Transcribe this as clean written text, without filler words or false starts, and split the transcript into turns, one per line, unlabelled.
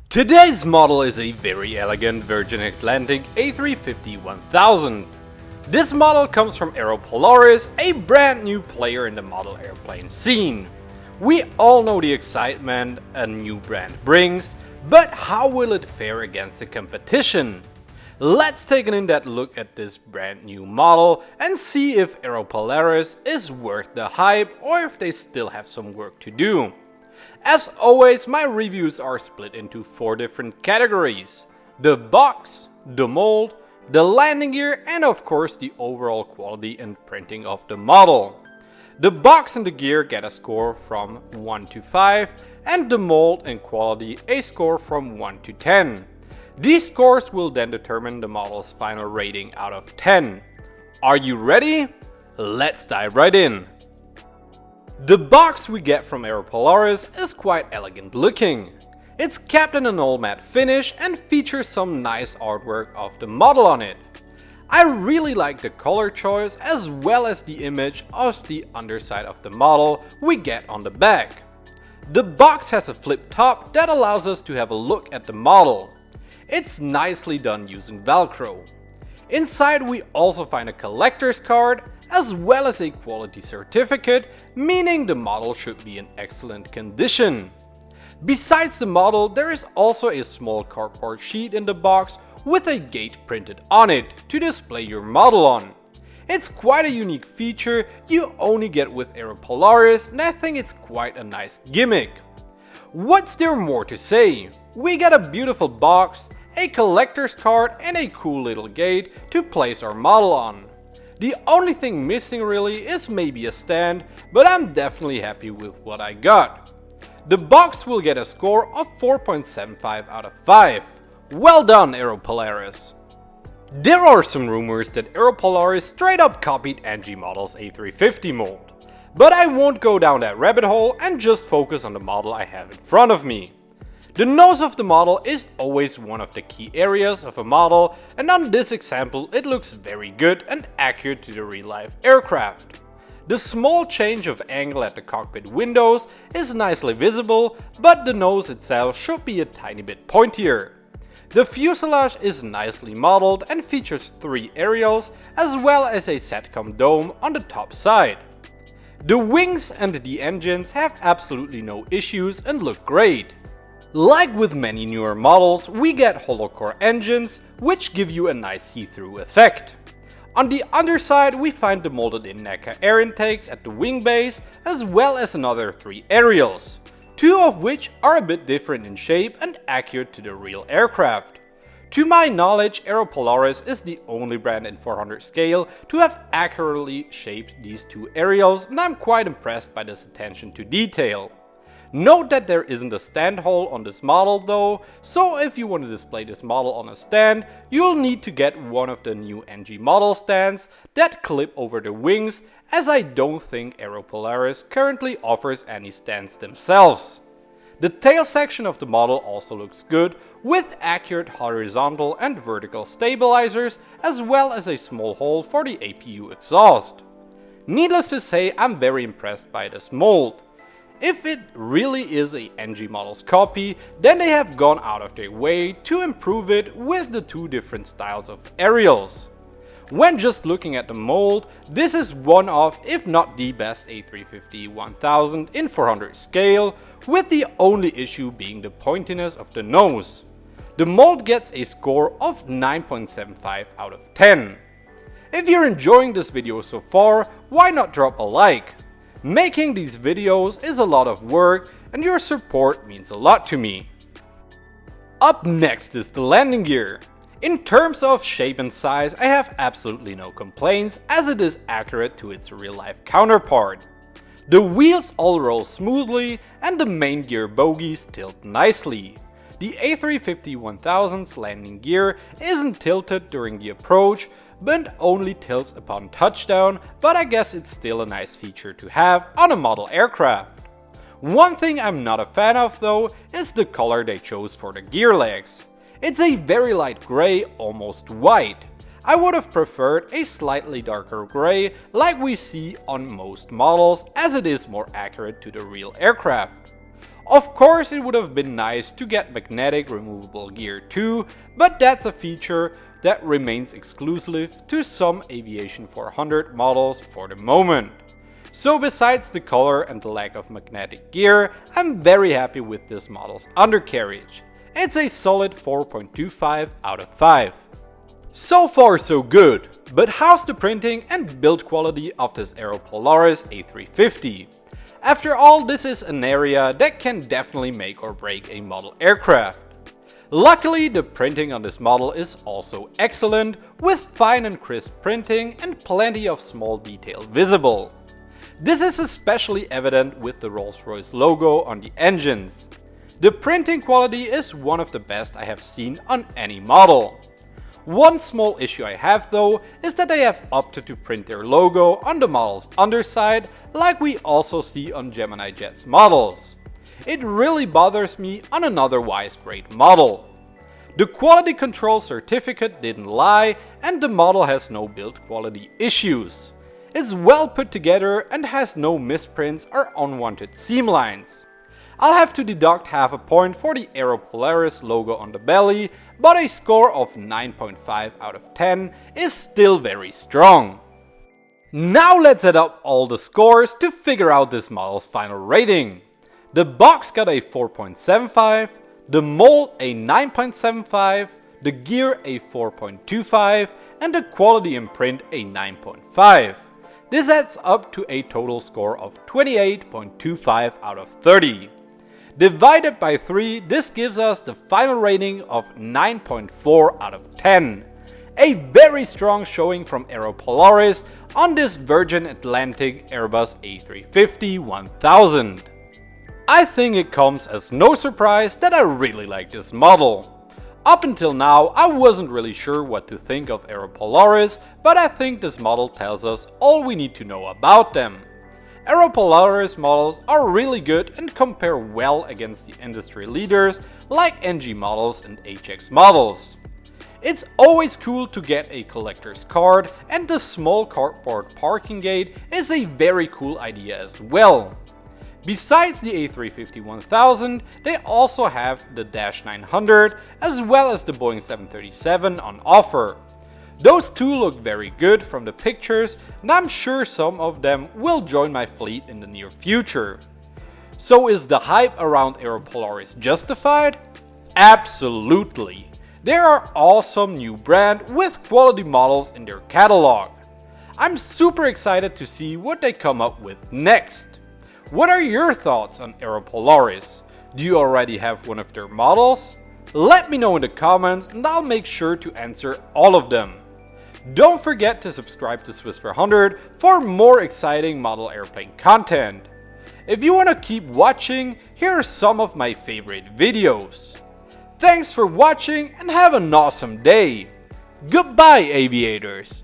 Today's model is a very elegant Virgin Atlantic A350-1000. This model comes from Aero Polaris, a brand new player in the model airplane scene. We all know the excitement a new brand brings, but how will it fare against the competition? Let's take an in-depth look at this brand new model and see if Aero Polaris is worth the hype or if they still have some work to do. As always, my reviews are split into 4 different categories: the box, the mold, the landing gear, and of course the overall quality and printing of the model. The box and the gear get a score from 1 to 5, and the mold and quality a score from 1 to 10. These scores will then determine the model's final rating out of 10. Are you ready? Let's dive right in. The box we get from Aero Polaris is quite elegant looking. It's capped in an all matte finish and features some nice artwork of the model on it. I really like the color choice as well as the image of the underside of the model we get on the back. The box has a flip top that allows us to have a look at the model. It's nicely done using Velcro. Inside we also find a collector's card as well as a quality certificate, meaning the model should be in excellent condition. Besides the model, there is also a small cardboard sheet in the box with a gate printed on it to display your model on. It's quite a unique feature you only get with Aero Polaris, and I think it's quite a nice gimmick. What's there more to say? We get a beautiful box, a collector's card, and a cool little gate to place our model on. The only thing missing really is maybe a stand, but I'm definitely happy with what I got. The box will get a score of 4.75 out of 5. Well done, Aero Polaris! There are some rumors that Aero Polaris straight up copied NG Model's A350 mold, but I won't go down that rabbit hole and just focus on the model I have in front of me. The nose of the model is always one of the key areas of a model, and on this example it looks very good and accurate to the real-life aircraft. The small change of angle at the cockpit windows is nicely visible, but the nose itself should be a tiny bit pointier. The fuselage is nicely modeled and features 3 aerials as well as a SATCOM dome on the top side. The wings and the engines have absolutely no issues and look great. Like with many newer models, we get hollow core engines, which give you a nice see-through effect. On the underside we find the molded in NECA air intakes at the wing base, as well as another 3 aerials, 2 of which are a bit different in shape and accurate to the real aircraft. To my knowledge, Aero Polaris is the only brand in 400 scale to have accurately shaped these 2 aerials, and I'm quite impressed by this attention to detail. Note that there isn't a stand hole on this model though, so if you want to display this model on a stand, you'll need to get one of the new NG model stands that clip over the wings, as I don't think Aero Polaris currently offers any stands themselves. The tail section of the model also looks good, with accurate horizontal and vertical stabilizers, as well as a small hole for the APU exhaust. Needless to say, I'm very impressed by this mold. If it really is a NG Models copy, then they have gone out of their way to improve it with the 2 different styles of aerials. When just looking at the mold, this is one of, if not the best A350-1000 in 400 scale, with the only issue being the pointiness of the nose. The mold gets a score of 9.75 out of 10. If you're enjoying this video so far, why not drop a like? Making these videos is a lot of work and your support means a lot to me. Up next is the landing gear. In terms of shape and size, I have absolutely no complaints, as it is accurate to its real-life counterpart. The wheels all roll smoothly and the main gear bogies tilt nicely. The A350-1000's landing gear isn't tilted during the approach, but only tilts upon touchdown, but I guess it's still a nice feature to have on a model aircraft. One thing I'm not a fan of though is the color they chose for the gear legs. It's a very light grey, almost white. I would have preferred a slightly darker grey like we see on most models, as it is more accurate to the real aircraft. Of course it would have been nice to get magnetic removable gear too, but that's a feature that remains exclusive to some Aviation 400 models for the moment. So besides the color and the lack of magnetic gear, I'm very happy with this model's undercarriage. It's a solid 4.25 out of 5. So far so good, but how's the printing and build quality of this Aero Polaris A350? After all, this is an area that can definitely make or break a model aircraft. Luckily, the printing on this model is also excellent, with fine and crisp printing and plenty of small detail visible. This is especially evident with the Rolls-Royce logo on the engines. The printing quality is one of the best I have seen on any model. One small issue I have though is that they have opted to print their logo on the model's underside, like we also see on GeminiJets models. It really bothers me on an otherwise great model. The quality control certificate didn't lie and the model has no build quality issues. It's well put together and has no misprints or unwanted seam lines. I'll have to deduct half a point for the Aero Polaris logo on the belly, but a score of 9.5 out of 10 is still very strong. Now let's add up all the scores to figure out this model's final rating. The box got a 4.75, the mold a 9.75, the gear a 4.25, and the quality in print a 9.5. This adds up to a total score of 28.25 out of 30. Divided by 3, this gives us the final rating of 9.4 out of 10. A very strong showing from Aero Polaris on this Virgin Atlantic Airbus A350-1000. I think it comes as no surprise that I really like this model. Up until now, I wasn't really sure what to think of Aero Polaris, but I think this model tells us all we need to know about them. Aero Polaris models are really good and compare well against the industry leaders like NG models and HX models. It's always cool to get a collector's card, and the small cardboard parking gate is a very cool idea as well. Besides the A350-1000, they also have the Dash 900 as well as the Boeing 737 on offer. Those two look very good from the pictures, and I'm sure some of them will join my fleet in the near future. So is the hype around Aero Polaris justified? Absolutely! They are awesome new brand with quality models in their catalog. I'm super excited to see what they come up with next. What are your thoughts on Aero Polaris? Do you already have one of their models? Let me know in the comments and I'll make sure to answer all of them. Don't forget to subscribe to Swiss 400 for more exciting model airplane content. If you want to keep watching, here are some of my favorite videos. Thanks for watching and have an awesome day. Goodbye, aviators!